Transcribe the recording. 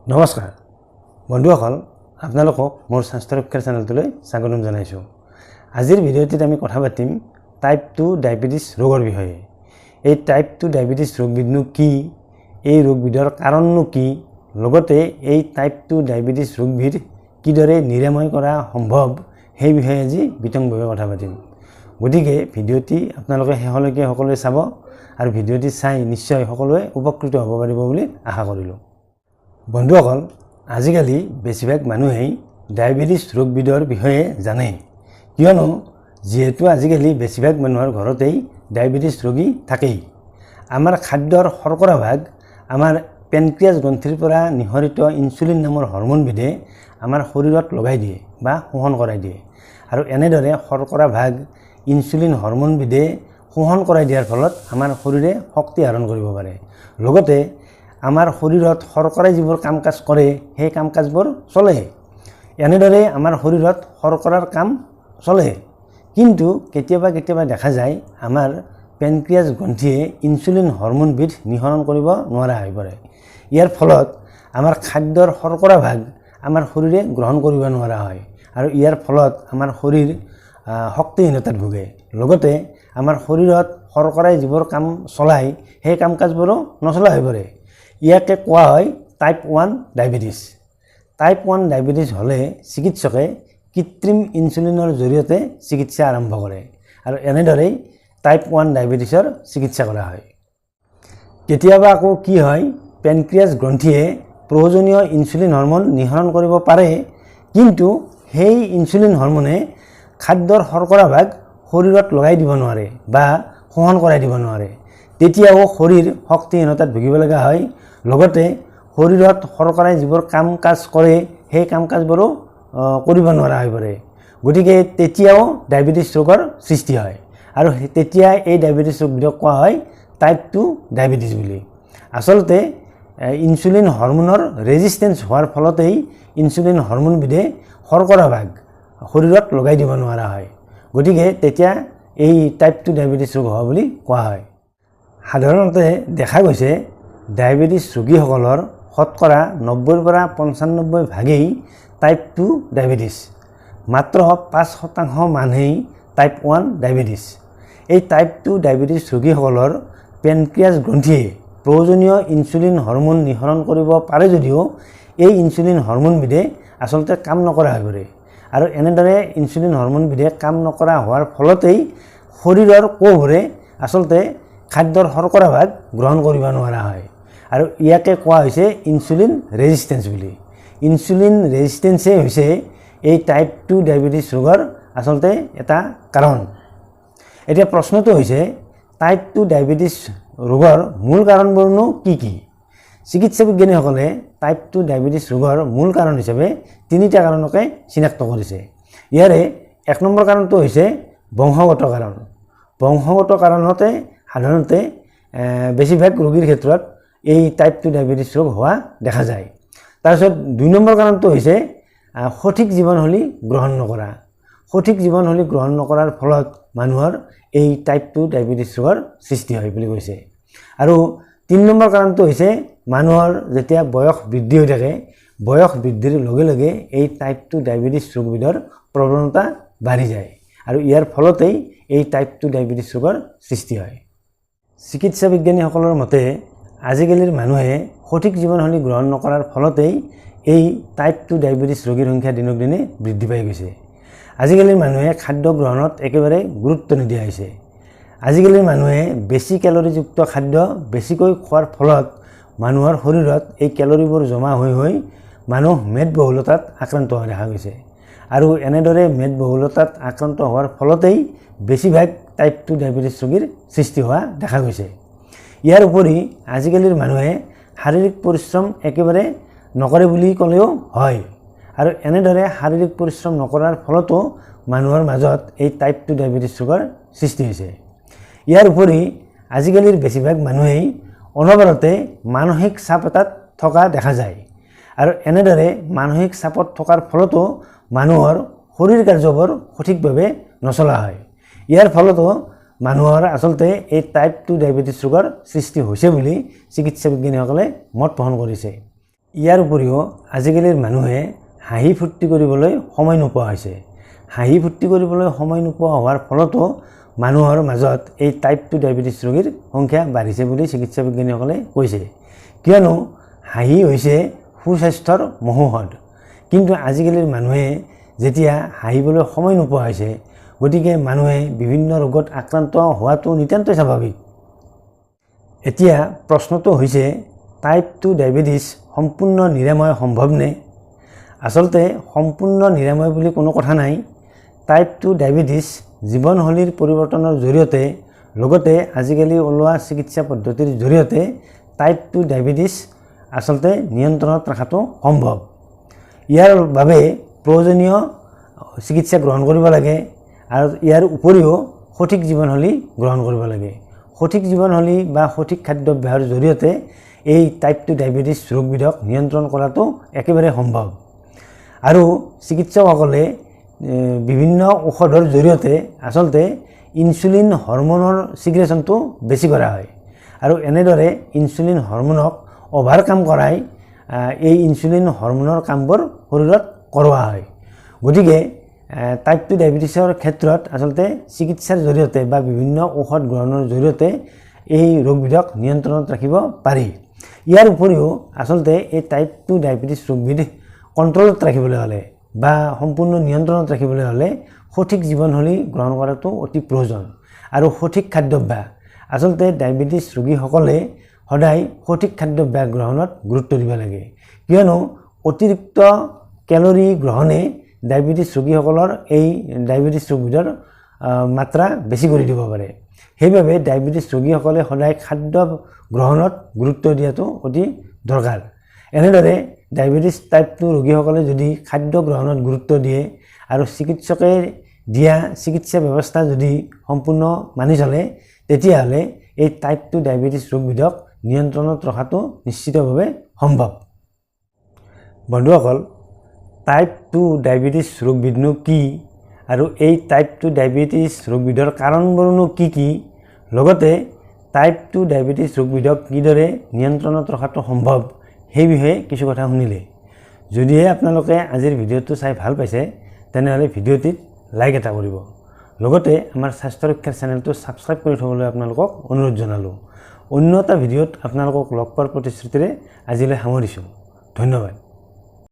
নমস্কাৰ বন্ধুসকল, আপোনালোকক মোৰ স্বাস্থ্য ৰক্ষাৰ চেনেলটোলৈ স্বাগতম জনাইছোঁ। আজিৰ ভিডিঅ'টিত আমি কথা পাতিম টাইপ 2 ডায়েবেটিছ ৰোগৰ বিষয়ে। এই টাইপ 2 ডায়েবেটিছ ৰোগবিধনো কি, এই ৰোগবিধৰ কাৰণনো কি, লগতে এই টাইপ 2 ডায়েবেটিছ ৰোগবিধ কিদৰে নিৰাময় কৰা সম্ভৱ সেই বিষয়ে আজি বিতংভাৱে কথা পাতিম। গতিকে ভিডিঅ'টি আপোনালোকে শেষলৈকে সকলোৱে চাব আৰু ভিডিঅ'টি চাই নিশ্চয় সকলোৱে উপকৃত হ'ব পাৰিব বুলি আশা কৰিলোঁ। বন্ধুসকল, আজিকালি বেছিভাগ মানুহেই ডায়েবেটিছ ৰোগবিধৰ বিষয়ে জানে, কিয়নো যিহেতু আজিকালি বেছিভাগ মানুহৰ ঘৰতেই ডায়েবেটিছ ৰোগী থাকেই। আমাৰ খাদ্যৰ শৰ্কৰা ভাগ আমাৰ পেনক্ৰিয়াছ গ্ৰন্থিৰ পৰা নিঃসৰিত ইনচুলিন নামৰ হৰম'নবিধে আমাৰ শৰীৰত লগাই দিয়ে বা শোষণ কৰাই দিয়ে, আৰু এনেদৰে শৰ্কৰা ভাগ ইনচুলিন হৰম'নবিধে শোষণ কৰাই দিয়াৰ ফলত আমাৰ শৰীৰে শক্তি আহৰণ কৰিব পাৰে। লগতে আমাৰ শৰীৰত শৰ্কৰাই যিবোৰ কাম কাজ কৰে সেই কাম কাজবোৰ চলে। এনেদৰে আমাৰ শৰীৰত শৰ্কৰাৰ কাম চলে, কিন্তু কেতিয়াবা দেখা যায় আমাৰ পেনক্ৰিয়াছ গ্ৰন্থিয়ে ইনচুলিন হৰম'নবিধ নিঃসৰণ কৰিব নোৱাৰা হৈ পৰে। ইয়াৰ ফলত আমাৰ খাদ্যৰ শৰ্কৰা ভাগ আমাৰ শৰীৰে গ্ৰহণ কৰিব নোৱাৰা হয়, আৰু ইয়াৰ ফলত আমাৰ শৰীৰ শক্তিহীনতাত ভোগে। লগতে আমাৰ শৰীৰত শৰ্কৰাই যিবোৰ কাম চলায় সেই কাম কাজবোৰো নচলা হৈ পৰে। ইয়াকে কোৱা হয় টাইপ 1 ডায়েবেটিছ। টাইপ 1 ডায়েবেটিছ হ'লে চিকিৎসকে কৃত্ৰিম ইনচুলিনৰ জৰিয়তে চিকিৎসা আৰম্ভ কৰে, আৰু এনেদৰেই টাইপ 1 ডায়েবেটিছৰ চিকিৎসা কৰা হয়। কেতিয়াবা আকৌ কি হয়, পেনক্ৰিয়াছ গ্ৰন্থিয়ে প্ৰয়োজনীয় ইনচুলিন হৰম'ন নিঃসৰণ কৰিব পাৰে, কিন্তু সেই ইনচুলিন হৰম'নে খাদ্যৰ শৰ্কৰা ভাগ শৰীৰত লগাই দিব নোৱাৰে বা শোষণ কৰাই দিব নোৱাৰে। তেতিয়াও শৰীৰ শক্তিহীনতাত ভুগিব লগা হয়। লগতে শৰীৰত শৰ্কৰাই যিবোৰ কাম কাজ কৰে সেই কাম কাজবোৰো কৰিব নোৱাৰা হৈ পৰে। গতিকে তেতিয়াও ডায়েবেটিছ ৰোগৰ সৃষ্টি হয়, আৰু তেতিয়া এই ডায়েবেটিছ ৰোগবিধক কোৱা হয় টাইপ 2 ডায়েবেটিছ বুলি। আচলতে ইনচুলিন হৰম'নৰ ৰেজিষ্টেঞ্চ হোৱাৰ ফলতেই ইনচুলিন হৰম'নবিধে শৰ্কৰা ভাগ শৰীৰত লগাই দিব নোৱাৰা হয়। গতিকে তেতিয়া এই টাইপ 2 ডায়েবেটিছ ৰোগ হোৱা বুলি কোৱা হয়। সাধাৰণতে দেখা গৈছে ডায়েবেটিছ ৰোগীসকলৰ শতকৰা 90ৰ পৰা 95 ভাগেই টাইপ 2 ডায়েবেটিছ। মাত্ৰ 5% মানুহেই টাইপ 1 ডায়েবেটিছ। এই টাইপ 2 ডায়েবেটিছ ৰোগীসকলৰ পেনক্ৰিয়াছ গ্ৰন্থিয়ে প্ৰয়োজনীয় ইনচুলিন হৰম'ন নিঃসৰণ কৰিব পাৰে যদিও এই ইনচুলিন হৰম'নবিধে আচলতে কাম নকৰা হৈ পৰে, আৰু এনেদৰে ইনচুলিন হৰম'নবিধে কাম নকৰা হোৱাৰ ফলতেই শৰীৰৰ কোষবোৰে আচলতে খাদ্যৰ শৰ্কৰা ভাগ গ্ৰহণ কৰিব নোৱাৰা হয়, আৰু ইয়াকে কোৱা হৈছে ইনচুলিন ৰেজিষ্টেঞ্চ বুলি। ইনচুলিন ৰেজিষ্টেঞ্চেই হৈছে এই টাইপ 2 ডায়েবেটিছ ৰোগৰ আচলতে এটা কাৰণ। এতিয়া প্ৰশ্নটো হৈছে টাইপ 2 ডায়েবেটিছ ৰোগৰ মূল কাৰণবোৰনো কি কি? চিকিৎসা বিজ্ঞানীসকলে টাইপ 2 ডায়েবেটিছ ৰোগৰ মূল কাৰণ হিচাপে 3টা কাৰণকে চিনাক্ত কৰিছে। ইয়াৰে 1 নম্বৰ কাৰণটো হৈছে বংশগত কাৰণ। বংশগত কাৰণতে সাধাৰণতে বেছিভাগ ৰোগীৰ ক্ষেত্ৰত এই টাইপ 2 ডায়েবেটিছ ৰোগ হোৱা দেখা যায়। তাৰপিছত 2 নম্বৰ কাৰণটো হৈছে সঠিক জীৱনশৈলী গ্ৰহণ নকৰা। সঠিক জীৱনশৈলী গ্ৰহণ নকৰাৰ ফলত মানুহৰ এই টাইপ 2 ডায়েবেটিছ ৰোগৰ সৃষ্টি হয় বুলি কৈছে। আৰু 3 নম্বৰ কাৰণটো হৈছে মানুহৰ যেতিয়া বয়স বৃদ্ধি হৈ থাকে, বয়স বৃদ্ধিৰ লগে লগে এই টাইপ 2 ডায়েবেটিছ ৰোগবিধৰ প্ৰৱণতা বাঢ়ি যায়, আৰু ইয়াৰ ফলতেই এই টাইপ 2 ডায়েবেটিছ ৰোগৰ সৃষ্টি হয়। চিকিৎসা বিজ্ঞানীসকলৰ মতে আজিকালিৰ মানুহে সঠিক জীৱনশৈলী গ্ৰহণ নকৰাৰ ফলতেই এই টাইপ 2 ডায়েবেটিছ ৰোগীৰ সংখ্যা দিনক দিনে বৃদ্ধি পাই গৈছে। আজিকালিৰ মানুহে খাদ্য গ্ৰহণত একেবাৰে গুৰুত্ব নিদিয়া হৈছে। আজিকালিৰ মানুহে বেছি কেলৰিযুক্ত খাদ্য বেছিকৈ খোৱাৰ ফলত মানুহৰ শৰীৰত এই কেলৰিবোৰ জমা হৈ মানুহ মেদবহুলতাত আক্ৰান্ত হোৱা দেখা গৈছে, আৰু এনেদৰে মেদবহুলতাত আক্ৰান্ত হোৱাৰ ফলতেই বেছিভাগ টাইপ 2 ডায়েবেটিছ ৰোগীৰ সৃষ্টি হোৱা দেখা গৈছে। ইয়াৰ উপৰি আজিকালিৰ মানুহে শাৰীৰিক পৰিশ্ৰম একেবাৰে নকৰে বুলি ক'লেও হয়, আৰু এনেদৰে শাৰীৰিক পৰিশ্ৰম নকৰাৰ ফলতো মানুহৰ মাজত এই টাইপ 2 ডায়েবেটিছ ৰোগৰ সৃষ্টি হৈছে। ইয়াৰ উপৰি আজিকালিৰ বেছিভাগ মানুহেই অনবৰতে মানসিক চাপ এটাত থকা দেখা যায়, আৰু এনেদৰে মানসিক চাপত থকাৰ ফলতো মানুহৰ শৰীৰ কাৰ্যবোৰ সঠিকভাৱে নচলা হয়। ইয়াৰ ফলতো মানুহৰ আচলতে এই টাইপ 2 ডায়েবেটিছ ৰোগৰ সৃষ্টি হৈছে বুলি চিকিৎসা বিজ্ঞানীসকলে মত পোষণ কৰিছে। ইয়াৰ উপৰিও আজিকালিৰ মানুহে হাঁহি ফূৰ্তি কৰিবলৈ সময় নোপোৱা হৈছে। হাঁহি ফূৰ্তি কৰিবলৈ সময় নোপোৱা হোৱাৰ ফলতো মানুহৰ মাজত এই টাইপ 2 ডায়েবেটিছ ৰোগীৰ সংখ্যা বাঢ়িছে বুলি চিকিৎসা বিজ্ঞানীসকলে কৈছে। কিয়নো হাঁহি হৈছে সুস্বাস্থ্যৰ মহৌষধ, কিন্তু আজিকালিৰ মানুহে যেতিয়া হাঁহিবলৈ সময় নোপোৱা হৈছে, গতিকে মানুহে বিভিন্ন ৰোগত আক্ৰান্ত হোৱাটো নিতান্তই স্বাভাৱিক। এতিয়া প্ৰশ্নটো হৈছে টাইপ 2 ডায়েবেটিছ সম্পূৰ্ণ নিৰাময় সম্ভৱনে? আচলতে সম্পূৰ্ণ নিৰাময় বুলি কোনো কথা নাই। টাইপ 2 ডায়েবেটিছ জীৱনশৈলীৰ পৰিৱৰ্তনৰ জৰিয়তে লগতে আজিকালি ওলোৱা চিকিৎসা পদ্ধতিৰ জৰিয়তে টাইপ 2 ডায়েবেটিছ আচলতে নিয়ন্ত্ৰণত ৰখাটো সম্ভৱ। ইয়াৰ বাবে প্ৰয়োজনীয় চিকিৎসা গ্ৰহণ কৰিব লাগে আৰু ইয়াৰ উপৰিও সঠিক জীৱনশৈলী গ্ৰহণ কৰিব লাগে। সঠিক জীৱনশৈলী বা সঠিক খাদ্যাভ্যাসৰ জৰিয়তে এই টাইপ 2 ডায়েবেটিছ ৰোগবিধক নিয়ন্ত্ৰণ কৰাটো একেবাৰে সম্ভৱ। আৰু চিকিৎসকসকলে বিভিন্ন ঔষধৰ জৰিয়তে আচলতে ইনচুলিন হৰমনৰ ছিক্ৰেশ্যনটো বেছি কৰা হয় আৰু এনেদৰে ইনচুলিন হৰমনক অভাৰকাম কৰাই এই ইনচুলিন হৰমনৰ কামবোৰ শৰীৰত কৰোৱা হয়। গতিকে টাইপ 2 ডায়েবেটিছৰ ক্ষেত্ৰত আচলতে চিকিৎসাৰ জৰিয়তে বা বিভিন্ন ঔষধ গ্ৰহণৰ জৰিয়তে এই ৰোগবিধক নিয়ন্ত্ৰণত ৰাখিব পাৰি। ইয়াৰ উপৰিও আচলতে এই টাইপ 2 ডায়েবেটিছ ৰোগবিধ কণ্ট্ৰলত ৰাখিবলৈ হ'লে বা সম্পূৰ্ণ নিয়ন্ত্ৰণত ৰাখিবলৈ হ'লে সঠিক জীৱনশৈলী গ্ৰহণ কৰাটো অতি প্ৰয়োজন আৰু সঠিক খাদ্যাভ্যাস। আচলতে ডায়েবেটিছ ৰোগীসকলে সদায় সঠিক খাদ্যাভ্যাস গ্ৰহণত গুৰুত্ব দিব লাগে, কিয়নো অতিৰিক্ত কেলৰি গ্ৰহণে ডায়েবেটিছ ৰোগীসকলৰ এই ডায়েবেটিছ ৰোগবিধৰ মাত্ৰা বেছি কৰি দিব পাৰে। সেইবাবে ডায়েবেটিছ ৰোগীসকলে সদায় খাদ্য গ্ৰহণত গুৰুত্ব দিয়াটো অতি দৰকাৰ। এনেদৰে ডায়েবেটিছ টাইপ 2 ৰোগীসকলে যদি খাদ্য গ্ৰহণত গুৰুত্ব দিয়ে আৰু চিকিৎসকে দিয়া চিকিৎসা ব্যৱস্থা যদি সম্পূৰ্ণ মানি চলে, তেতিয়াহ'লে এই টাইপ 2 ডায়েবেটিছ ৰোগবিধক নিয়ন্ত্ৰণত ৰখাটো নিশ্চিতভাৱে সম্ভৱ। বন্ধুসকল, টাইপ 2 ডায়েবেটিছ ৰোগবিধনো কি আৰু এই টাইপ 2 ডায়েবেটিছ ৰোগবিধৰ কাৰণবোৰনো কি কি, লগতে টাইপ 2 ডায়েবেটিছ ৰোগবিধক কিদৰে নিয়ন্ত্ৰণত ৰখাটো সম্ভৱ, সেই বিষয়ে কিছু কথা শুনিলে। যদিহে আপোনালোকে আজিৰ ভিডিঅ'টো চাই ভাল পাইছে, তেনেহ'লে ভিডিঅ'টিত লাইক এটা কৰিব। লগতে আমাৰ স্বাস্থ্য ৰক্ষাৰ চেনেলটো ছাবস্ক্ৰাইব কৰি থ'বলৈ আপোনালোকক অনুৰোধ জনালোঁ। অন্য এটা ভিডিঅ'ত আপোনালোকক লগ পোৱাৰ প্ৰতিশ্ৰুতিৰে আজিলৈ সামৰিছোঁ। ধন্যবাদ।